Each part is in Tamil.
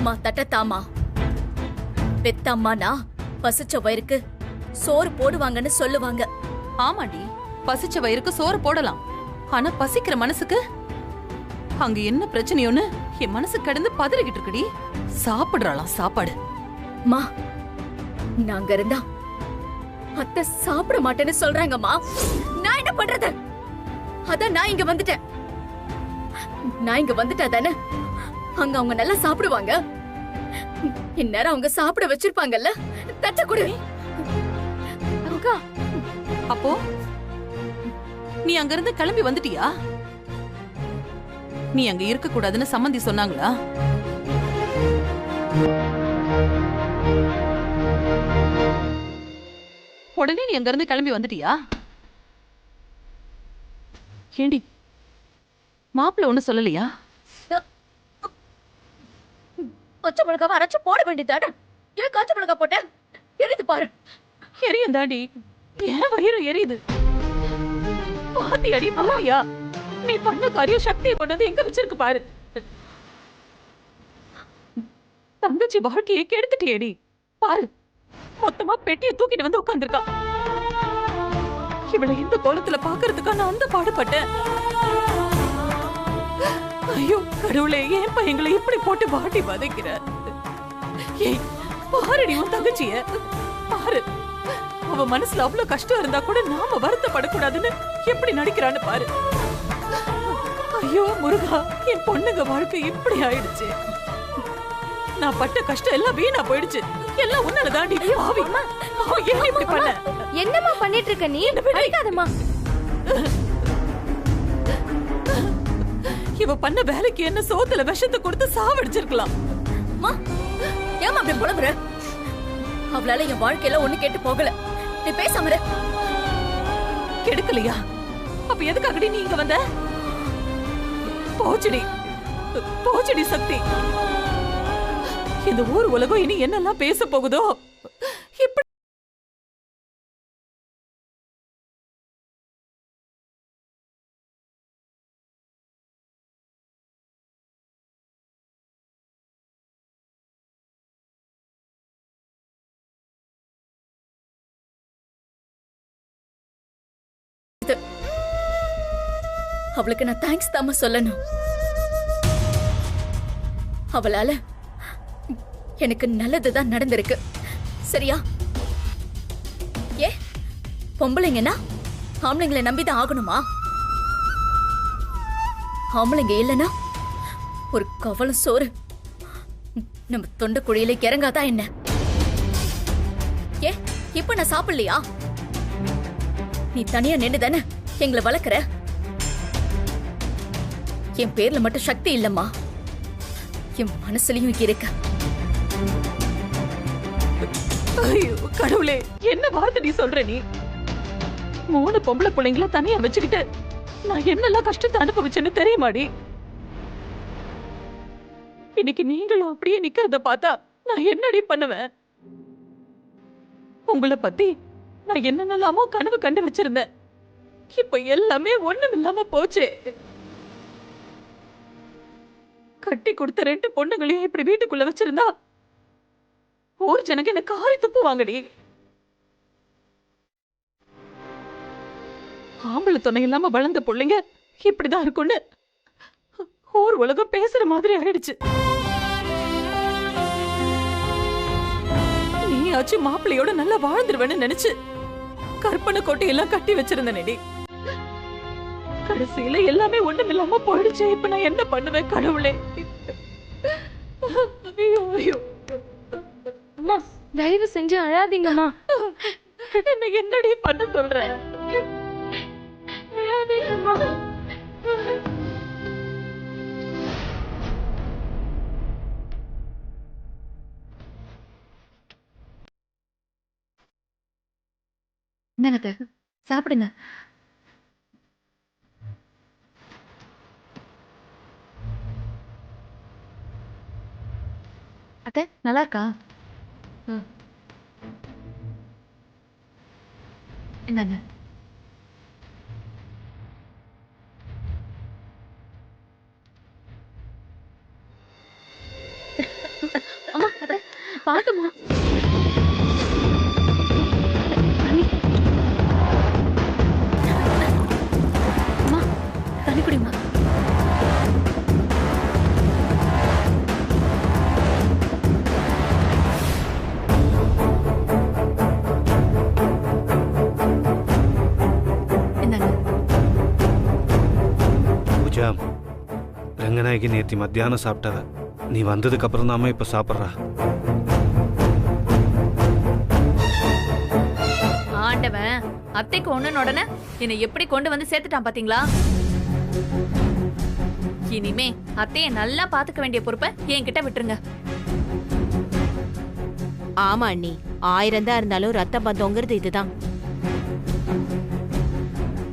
மா தட்டத்தாமா. பெத்தம்மானா பசிச்ச வயிறுக்கு சோறு போடுவாங்கன்னு சொல்லுவாங்க. ஆமாடி, பசிச்ச வயிறுக்கு சோறு போடலாம். ஆனா பசிக்கிற மனசுக்கு அங்க என்ன பிரச்சனையோன்னு என் மனசு கடந்து பதறிக்கிட்டு இருக்குடி. சாப்பிடுறாளாம் சாப்பாடு. மா நாங்க இருந்தா அத்தை சாப்பிட மாட்டேன்னு சொல்றாங்கம்மா. நான் என்ன பண்றது? அதான் நான் இங்க வந்துட்டேன். நான் இங்க வந்துட்டா தானே அங்க அவங்க நல்லா சாப்பிடுவாங்க. இந்நேரம் அவங்க சாப்பிட வச்சிருப்பாங்கல்ல. தட்ட குடு. அக்கா, அப்போ நீ அங்க இருந்து கிளம்பி வந்துட்டியா? நீ அங்க இருக்க கூடாதுன்னு சம்மந்தி சொன்னாங்களா? உடனே நீ அங்க இருந்து கிளம்பி வந்துட்டியா? ஏண்டி மாப்பிள்ள ஒண்ணு சொல்லலையா? பச்சை மிளகாவை அரைச்சு போட வேண்டியதானே. ஏன் காய்ச்ச மிளகா போட்ட? எரியுது பாரு. எரியும் தாண்டி, ஏன் வயிறு எரியுது. பாத்தி அடி மாமியா, நீ பண்ண காரியம் சக்தியை கொண்டு வந்து எங்க வச்சிருக்கு பாரு. தங்கச்சி வாழ்க்கையை கெடுத்துட்டியேடி. பாரு, மொத்தமா பெட்டியை தூக்கிட்டு வந்து உட்கார்ந்துருக்கா. இவளை இந்த கோலத்துல பாக்குறதுக்கா நான் அந்த பாடுபட்டேன். ஐயோ கடவுளே, ஏன் பையங்களை இப்படி போட்டு வாட்டி வதைக்கிற? ஏய் பாருடி உன் தங்கச்சிய பாரு. அவ மனசுல அவ்வளவு கஷ்டம் இருந்தா கூட நாம வருத்தப்படக்கூடாதுன்னு எப்படி நடிக்கிறான்னு பாரு. ஐயோ முருகா, என் பொண்ணுங்க வாழ்க்கை இப்படி ஆயிடுச்சு. நான் பட்ட கஷ்டம் எல்லாம் வீணா போயிடுச்சு. எல்லாம் உன்னால தாண்டி. ஏன் இப்படி பண்ண? என்னம்மா பண்ணிட்டு இருக்க நீ? அடிக்காதம்மா. இவ பண்ண வேலைக்கு என்ன சோத்துல விஷத்தை கொடுத்து சாவடிச்சிருக்கலாம். ஏமா அப்படி புலம்புற? அவளால என் வாழ்க்கையில ஒண்ணு கேட்டு போகல. நீ பேசாம இரு. கெடுக்கலையா? அப்ப எதுக்காகடி நீ இங்க வந்த? போச்சுடி போச்சுடி சக்தி. இந்த ஊர் உலகம் இனி என்னெல்லாம் பேச போகுதோ. இப்படி அவளுக்கு நான் தேங்க்ஸ் தாம சொல்லணும். அவளால எனக்கு நல்லதுதான் நடந்திருக்கு. சரியா? ஏ பொம்பளைங்கன்னா ஆம்பளைங்களை நம்பிதான் ஆகணுமா? ஆம்பளைங்க இல்லைன்னா ஒரு கவலம் சோறு நம்ம தொண்டை குழியில இறங்காதான் என்ன? ஏ இப்ப நான் சாப்பிடலையா? நீ தனியா நின்று தானே எங்களை வளர்க்கற. என் பேர்ல மட்டும் சக்தி இல்லம்மா, என் மனசுலயும் இருக்க. ஐயோ கடவுளே, என்ன வார்த்தை நீ சொல்ற? நீ 3 பொம்பளை பிள்ளைங்கள தனியா வச்சுக்கிட்டு நான் என்னெல்லாம் கஷ்டத்தை அனுபவிச்சேன்னு தெரியுமாடி? இன்னைக்கு நீங்களும் அப்படியே நிக்கிறத பார்த்தா நான் என்னடி பண்ணுவேன்? உங்களை பத்தி நான் என்னென்னலாமோ கனவு கண்டு வச்சிருந்தேன். இப்ப எல்லாமே ஒண்ணும் இல்லாம போச்சு. கட்டி கொடுத்த 2 பொண்ணுங்களையும் இப்படி வீட்டுக்குள்ள வச்சிருந்தா ஊர் ஜனங்க என்ன காரி துப்புவாங்கடி. ஆம்பளை துணை இல்லாம வளர்ந்த பிள்ளைங்க இப்படிதான் இருக்கும்னு ஊர் உலகம் பேசுற மாதிரி ஆயிடுச்சு. நீயாச்சு மாப்பிள்ளையோட நல்லா வாழ்ந்துருவேன்னு நினைச்சு கற்பனை கோட்டையெல்லாம் கட்டி வச்சிருந்தேனேடி. கடைசியில எல்லாமே ஒண்ணும் இல்லாம போயிடுச்சு. இப்ப நான் என்ன பண்ணுவேன் கடவுளே? ஐயோ ஐயோ. அம்மா தயவு செஞ்சு அழாதீங்கம்மா. என்ன என்னடி பண்ண சொல்ற? அழாதீங்கம்மா. என்னங்க சாப்பிடுங்க. அத்தை நல்லா இருக்கா? என்னங்க அம்மா அத்தை பாத்துமா அம்மா தண்ணி குடிமா. பூஜா, ரங்கநாயகி நேத்தி மத்தியானம் சாப்பிட்டவ. நீ வந்ததுக்கு அப்புறம் தாம இப்ப சாப்பிட்றா. ஆண்டவன் அத்தைக்கு ஒண்ணுன்னு உடனே என்னை எப்படி கொண்டு வந்து சேர்த்துட்டான் பாத்தீங்களா? இனிமே அத்தைய நல்லா பாத்துக்க வேண்டிய பொறுப்பை என்கிட்ட விட்டுருங்க. ஆமா அண்ணி, 1000 தான் இருந்தாலும் ரத்த பந்தங்கிறது இதுதான்.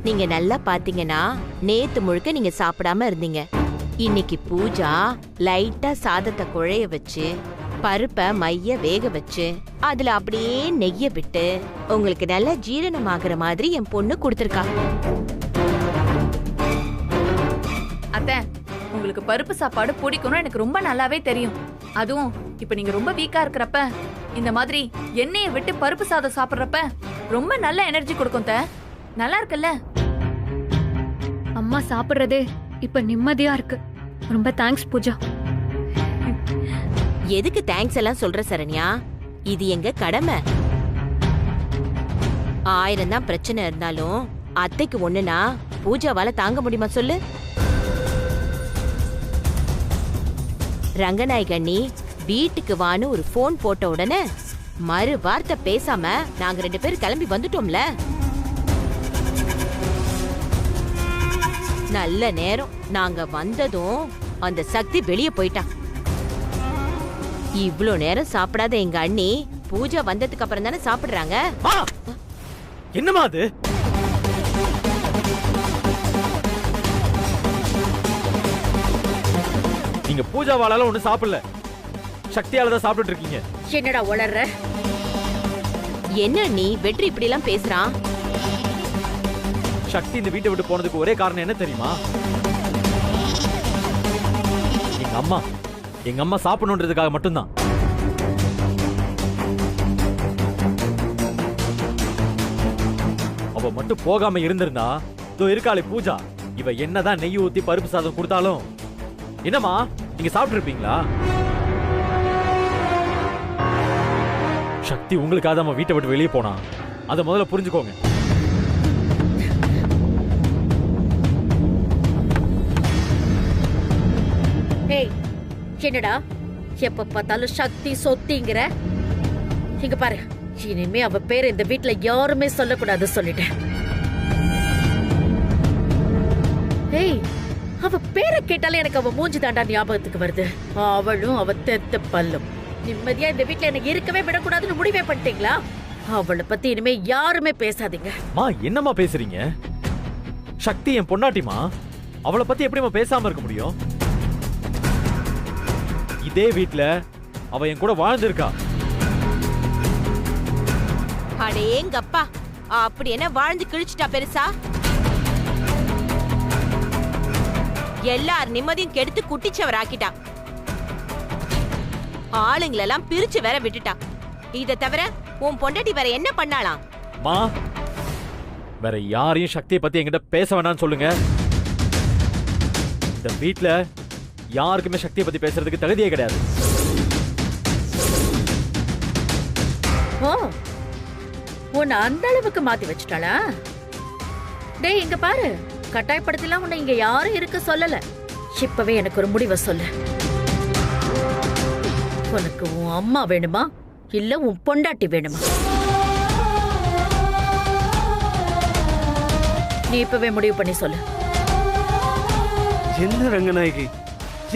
நீங்க நல்லா பாத்தீங்கன்னா நேத்து முழுக்க நீங்க சாப்பிடாம இருந்தீங்க. இன்னைக்கு பூஜா லைட்டா சாதத்தை குழைய வச்சு பருப்பை மைய வேக வச்சு அதுல அப்படியே நெய்ய விட்டு உங்களுக்கு நல்லா ஜீரணமாகற மாதிரி என் பொண்ணு கொடுத்திருக்கா. அத்தை, உங்களுக்கு பருப்பு சாப்பாடு பிடிக்கும்னு எனக்கு ரொம்ப நல்லாவே தெரியும். அதுவும் இப்ப நீங்க ரொம்ப வீக்கா இருக்கிறப்ப இந்த மாதிரி எண்ணெயை விட்டு பருப்பு சாதம் சாப்பிடுறப்ப ரொம்ப நல்ல எனர்ஜி கொடுக்கும். நல்லா இருக்குல்ல? அம்மா சாப்பிடுறதே இப்ப நிம்மதியா இருக்கு. ரொம்ப தேங்க்ஸ் பூஜா. எதுக்கு தேங்க்ஸ் எல்லாம் சொல்ற சரண்யா? இது எங்க கடமை. 1000 தான் பிரச்சனை இருந்தாலும் அத்தைக்கு ஒண்ணுனா பூஜாவால தாங்க முடியுமா சொல்லு? ரங்கநாயகண்ணி வீட்டுக்கு வான்னு ஒரு போன் போட்ட உடனே மறு வார்த்தை பேசாம நாங்க 2 பேரும் கிளம்பி வந்துட்டோம்ல. நல்ல நேரம் நாங்க வந்ததும் அந்த சக்தி வெளியே போயிட்டா. இவ்ளோ நேரம் சாப்பிடாத எங்க அண்ணி பூஜா வந்ததுக்கு அப்புறம் தானே சாப்பிடுறாங்க. என்னமா அது? நீங்க பூஜாவால ஒண்ணு சாப்பிடல, சக்தியால தான் சாப்பிட்டு இருக்கீங்க. என்னடா உளர்ற? என்ன நீ வெற்றி இப்படி எல்லாம் பேசுறான்? சக்தி இந்த வீட்டை விட்டு போனதுக்கு ஒரே காரணம் என்ன தெரியுமா? எங்க அம்மா சாப்பிடணுன்றதுக்காக மட்டும்தான். அவ மட்டும் போகாம இருந்திருந்தா இதோ இருக்காளே பூஜா, இவ என்னதான் நெய் ஊத்தி பருப்பு சாதம் கொடுத்தாலும் என்னம்மா நீங்க சாப்பிட்டு இருப்பீங்களா? சக்தி உங்களுக்காக தான் வீட்டை விட்டு வெளியே போனா, அதை முதல்ல புரிஞ்சுக்கோங்க. என்னடா எப்ப பார்த்தாலும் சக்தி சொத்திங்கிற? இங்க பாரு, இனிமே அவ பேர் இந்த வீட்ல யாருமே சொல்லக்கூடாது சொல்லிட்டேன். ஏய், அவ பேரை கேட்டாலே எனக்கு அவ மூஞ்சி தாண்டா ஞாபகத்துக்கு வருது. அவளும் அவ தெத்த பல்லும். நிம்மதியா இந்த வீட்ல எனக்கு இருக்கவே விடக்கூடாதுன்னு முடிவே பண்ணிட்டீங்களா? அவளை பத்தி இனிமே யாருமே பேசாதீங்க. மா என்னம்மா பேசுறீங்க? சக்தி என் பொண்டாட்டிமா, அவளை பத்தி எப்படிமா பேசாம இருக்க முடியும்? இதே வீட்ல அவ என் கூட வாழ்ந்திருக்கா. அடேங்கப்பா, அப்படி என்ன வாழ்ந்து கிழிச்சிட்டா பெருசா? எல்லார் நிம்மதியும் கெடுத்து குட்டிச்சவர் ஆக்கிட்டா. ஆளுங்களெல்லாம் பிரிச்சு வேற விட்டுட்டா. இத தவிர உன் பொண்டாட்டி வேற என்ன பண்ணாலாம்? மா, வேற யாரையும் சக்தியை பத்தி என்கிட்ட பேச வேணாம்னு சொல்லுங்க. இந்த வீட்ல யாருக்குமே சக்தியை பத்தி பேசுறதுக்கு தகுதியே கிடையாது. ஓ, உன்னை அந்த அளவுக்கு மாத்தி வச்சுட்டாளா? டேய் இங்க பாரு, கட்டாயப்படுத்தலாம் உன்னை இங்க யாரும் இருக்க சொல்லல. இப்பவே எனக்கு ஒரு முடிவை சொல்லு. உனக்கு உன் அம்மா வேணுமா இல்ல உன் பொண்டாட்டி வேணுமா? நீ இப்பவே முடிவு பண்ணி சொல்லு. என்ன ரங்கநாயகி,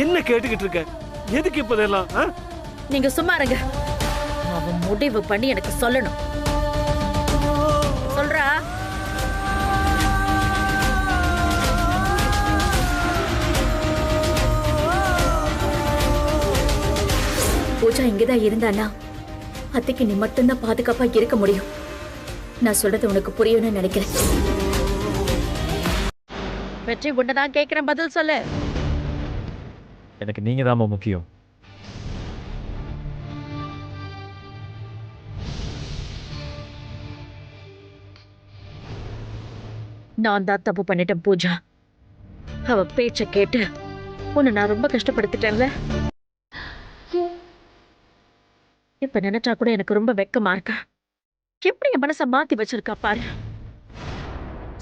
என்ன கேட்டுக்கிட்டு இருக்க? எதுக்கு இப்பதெல்லாம்? நீங்க சும்மா இருங்க. அவன் முடிவு பண்ணி எனக்கு சொல்லணும். சொல்றா? பூஜா இங்கதான் இருந்தானா அத்தைக்கு நீ மட்டும்தான் பாதுகாப்பா இருக்க முடியும். நான் சொல்றது உனக்கு புரியும்னு நினைக்கிறேன். வெற்றி உன்னதான் கேக்குறேன், பதில் சொல்லு. எனக்கு நீங்க தான் முக்கியம். நான் தான் தப்பு பண்ணிட்டேன் பூஜா. அவ பேச்ச கேட்டு உன்னை நான் ரொம்ப கஷ்டப்படுத்திட்டேன்ல. இப்ப நினைச்சா கூட எனக்கு ரொம்ப வெக்கமா இருக்கா. எப்படி என் மனசை மாத்தி வச்சிருக்கா பாரு.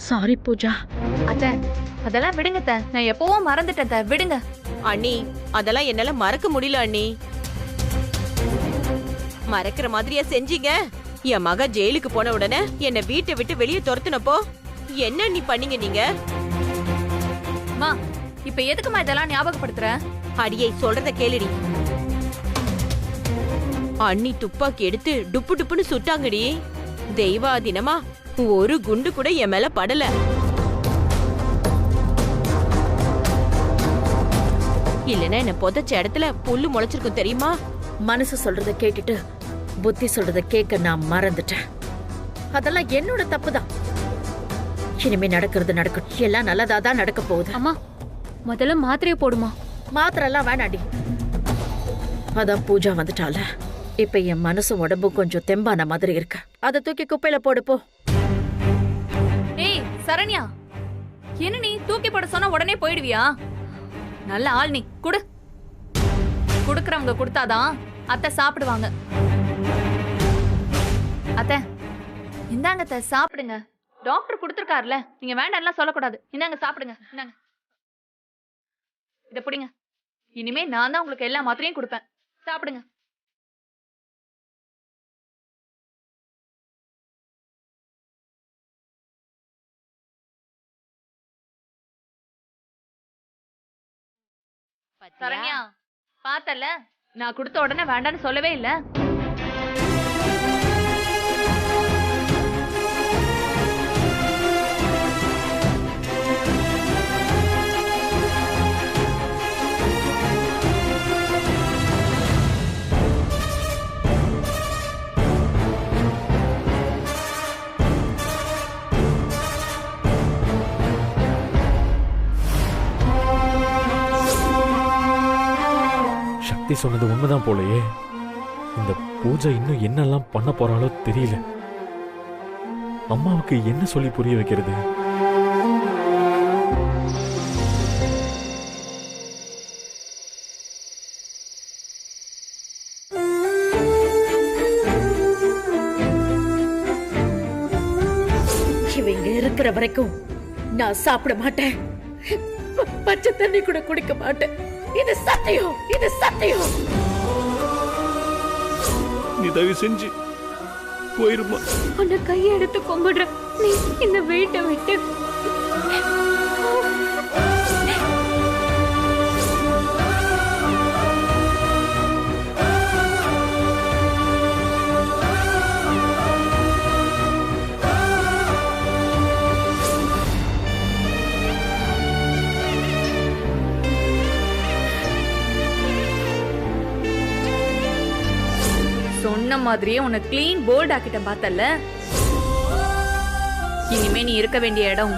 சாரி பூஜா. அத்தை அதெல்லாம் விடுங்க அத்தை. நான் எப்பவும் மறந்துட்டேன் அத்தை. விடுங்க. அண்ணி, அதெல்லாம் என்னால மறக்க முடியல அண்ணி. மறக்கிற மாதிரியா செஞ்சீங்க? என் மக ஜெயிலுக்கு போன உடனே என்னை வீட்டை விட்டு வெளியே துரத்துனப்போ என்ன நீ பண்ணீங்க நீங்க? அம்மா இப்ப எதுக்குமா இதெல்லாம் ஞாபகப்படுத்துற? அடியை சொல்றத கேளுடி. அண்ணி துப்பாக்கி எடுத்து டுப்பு டுப்புன்னு சுட்டாங்கடி. தெய்வாதீனமா ஒரு குண்டு கூட என் மேல படல. இல்லன்னா என்ன புதைச்ச இடத்துல புல்லு முளைச்சிருக்கும் தெரியுமா? மனசு சொல்றத கேட்டுட்டு புத்தி சொல்றத கேட்க நான் மறந்துட்டேன். அதெல்லாம் என்னோட தப்புதான். இனிமே நடக்கிறது நடக்கும். எல்லாம் நல்லதாதான் நடக்க போகுது. அம்மா முதல்ல மாத்திரையை போடுமா. மாத்திரெல்லாம் வேணாடி. அதான் பூஜா வந்துட்டால. இப்ப என் மனசும் உடம்பும் கொஞ்சம் தெம்பான மாதிரி இருக்கு. அதை தூக்கி குப்பையில போடு போ. ஏய் சரண்யா, என்ன நீ தூக்கி போட சொன்னா உடனே போயிடுவியா? நல்ல ஆள் நீ. குடு. குடுக்கறவங்க கொடுத்தாதான் அத்தை சாப்பிடுவாங்க. அத்தை இந்தாங்க அத்தை சாப்பிடுங்க. டாக்டர் கொடுத்துருக்காருல, நீங்க வேண்டாம்லாம் சொல்லக்கூடாது. இந்தாங்க சாப்பிடுங்க. இந்தாங்க இத பிடிங்க. இனிமே நான் தான் உங்களுக்கு எல்லா மாத்திரையும் கொடுப்பேன். சாப்பிடுங்க. சரண்யா பார்த்தல, நான் கொடுத்த உடனே வேண்டான்னு சொல்லவே இல்ல. சக்தி சொன்னது உண்மைதான் போலயே. இந்த பூஜை இன்னும் என்னெல்லாம் பண்ண போறாளோ தெரியல. அம்மாவுக்கு என்ன சொல்லி புரிய வைக்கிறது? இவங்க இருக்கிற வரைக்கும் நான் சாப்பிட மாட்டேன். பச்சை தண்ணி கூட குடிக்க மாட்டேன். இது சத்தியம். இது சத்தியம். நீ தயவு செஞ்சு போயிருமா. உன்னை கையை எடுத்து கும்பிடுற. நீ இந்த வீட்டை விட்டு சொன்ன மாதிரியே உன்னை கிளீன் போல்ட் ஆக்கிட்டேன் பார்த்தல. இனிமே நீ இருக்க வேண்டிய இடம்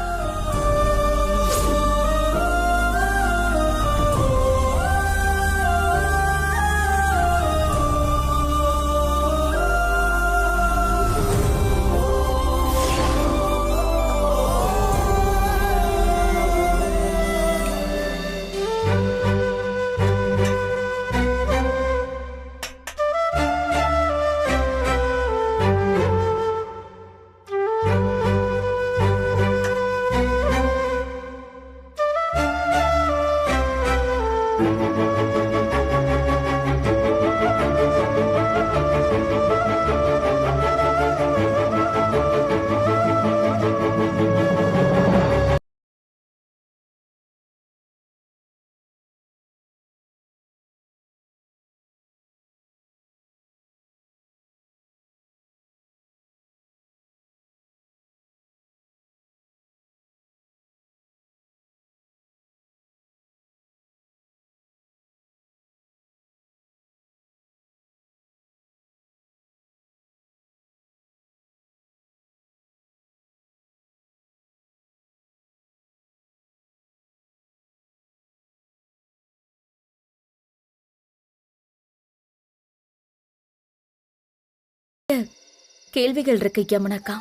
கேள்விகள் இருக்கு யமுனாக்கா.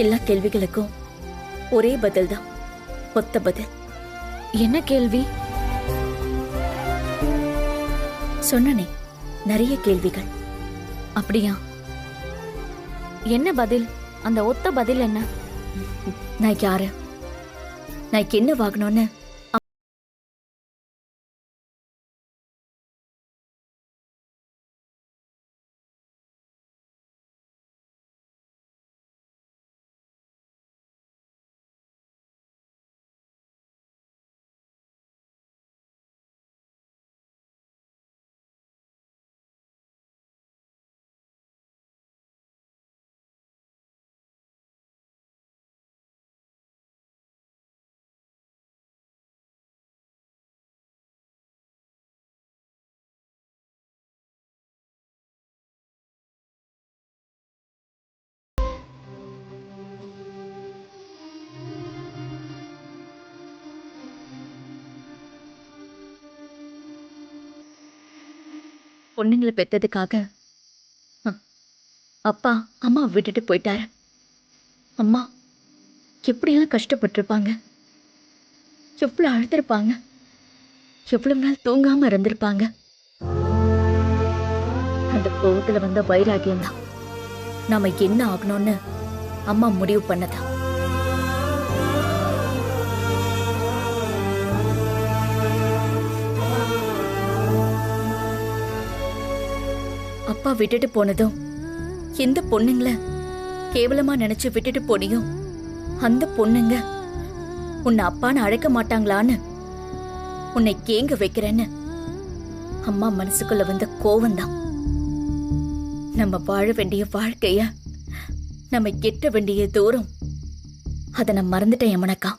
எல்லா கேள்விகளுக்கும் ஒரே பதில் தான், ஒத்த பதில். என்ன கேள்வி? சொன்னனே, நிறைய கேள்விகள். அப்படியா? என்ன பதில்? அந்த ஒத்த பதில் என்ன? நான் யாரு, நான் என்ன வாங்கணும்னு பொண்ணுங்களை பெத்ததுக்காக அப்பா அம்மா விட்டுட்டு போயிட்டாரு. அம்மா எப்படியெல்லாம் கஷ்டப்பட்டிருப்பாங்க, எவ்வளவு அழுத்திருப்பாங்க, எவ்வளவு நாள் தூங்காம இருந்திருப்பாங்க. அந்த கோவத்துல வந்த வைராகியம் தான் நாம என்ன ஆகணும்னு அம்மா முடிவு பண்ணதா. அப்பா விட்டுட்டு போனதும் எந்த பொண்ணுங்கள கேவலமா நினைச்சு விட்டுட்டு போனியோ அந்த பொண்ணுங்க உன்னை அப்பான்னு அழைக்க மாட்டாங்களான்னு உன்னை கேங்க வைக்கிறேன்னு அம்மா மனசுக்குள்ள வந்த கோவம்தான். நம்ம வாழ வேண்டிய வாழ்க்கைய, நம்ம எட்ட வேண்டிய தூரம், அதை நான் மறந்துட்டேன் யமனக்கா.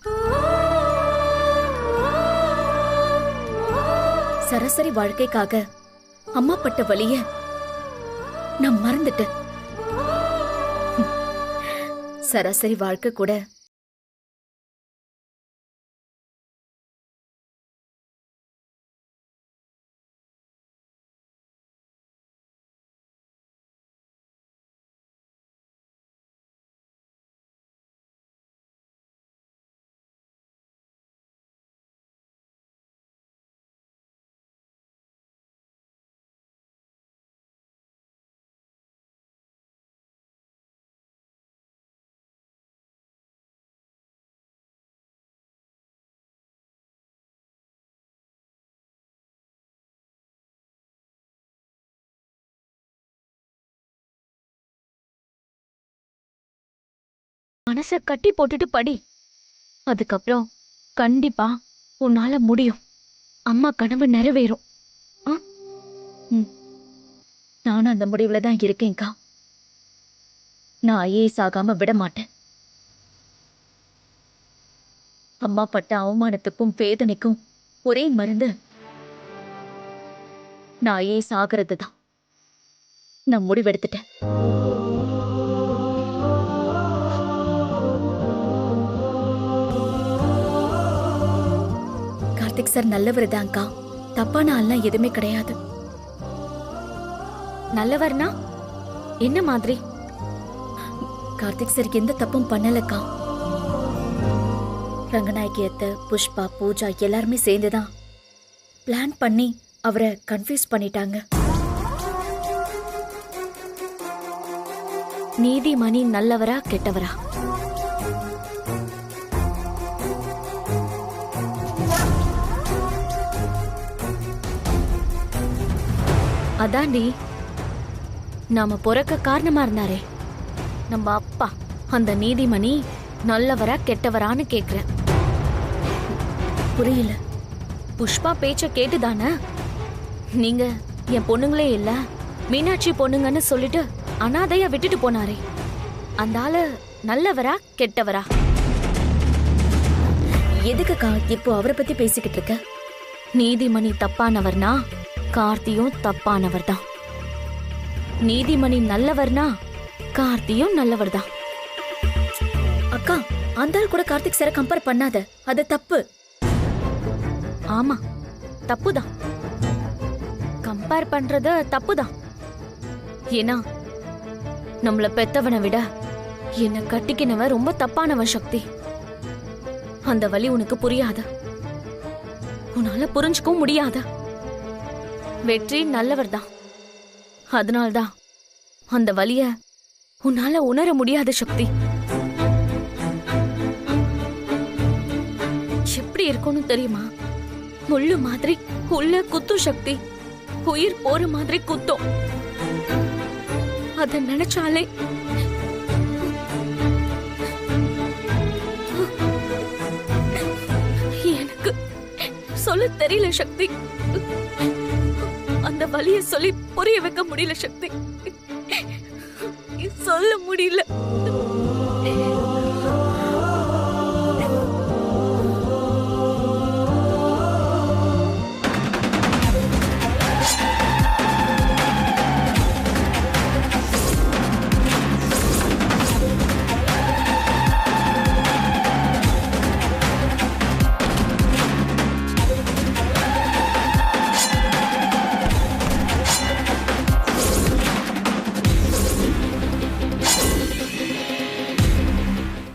சராசரி வாழ்க்கைக்காக அம்மா பட்ட வலிய நான் மறந்துட்டேன். சராசரி வாழ்க்கை கூட மனச கட்டி போட்டுட்டு படி. அதுக்கப்புறம் கண்டிப்பா உன்னால முடியும். அம்மா கனவு நிறைவேறும். நானும் அந்த முடிவுல தான் இருக்கேன்க்கா. நான் ஐஏஎஸ் ஆகாம விட மாட்டேன். அம்மா பட்ட அவமானத்துக்கும் வேதனைக்கும் ஒரே மருந்து நான் ஐஏஎஸ் ஆகிறது தான். நான் முடிவெடுத்துட்டேன். கார்த்திக் சார் நல்லவர் தான்க்கா, தப்பான ஆள்லாம் எதுவுமே கிடையாது. நல்லவர்னா என்ன மாதிரி? கார்த்திக் சார் எந்த தப்பும் பண்ணலக்கா. ரங்கநாயகி அத்தை, புஷ்பா, பூஜா எல்லாருமே சேர்ந்துதான் பிளான் பண்ணி அவரை கன்ஃபியூஸ் பண்ணிட்டாங்க. நீதிமணி நல்லவரா கெட்டவரா? அதாண்டி நாம பிறக்க காரணமா இருந்தாரே நம்ம அப்பா, அந்த நீதிமணி நல்லவரா கெட்டவரான்னு கேக்குறேன். புரியல. புஷ்பா பேச்ச கேட்டுதானே நீங்க என் பொண்ணுங்களே இல்ல மீனாட்சி பொண்ணுங்கன்னு சொல்லிட்டு அனாதையா விட்டுட்டு போனாரே, அந்த ஆளு நல்லவரா கெட்டவரா? எதுக்குக்கா இப்போ அவரை பத்தி பேசிக்கிட்டு இருக்க? நீதிமணி தப்பானவர்னா கார்த்தியும் தப்பானவர் தான். நீதிமணி நல்லவர்னா கார்த்தியும் நல்லவர் தான். அக்கா, அந்த ஆள் கூட கார்த்திக் சாரை கம்பேர் பண்ணாத, அது தப்பு. ஆமா, தப்புதான். கம்பேர் பண்றது தப்புதான். ஏன்னா நம்மள பெத்தவனை விட என்ன கட்டிக்கினவன் ரொம்ப தப்பானவன் சக்தி. அந்த வலி உனக்கு புரியாத, உன்னால புரிஞ்சுக்கவும் முடியாத. வெற்றி நல்லவர் தான், அதனால்தான் அந்த வலிய உன்னால உணர முடியாத சக்தி. எப்படி இருக்கும்னு தெரியுமா? முள்ளு மாதிரி உள்ள குத்தும் சக்தி, உயிர் போற மாதிரி குத்தும். அத நினைச்சாலே எனக்கு சொல்ல தெரியல சக்தி. அந்த வலிய சொல்லி புரிய வைக்க முடியல சக்தி, சொல்ல முடியல.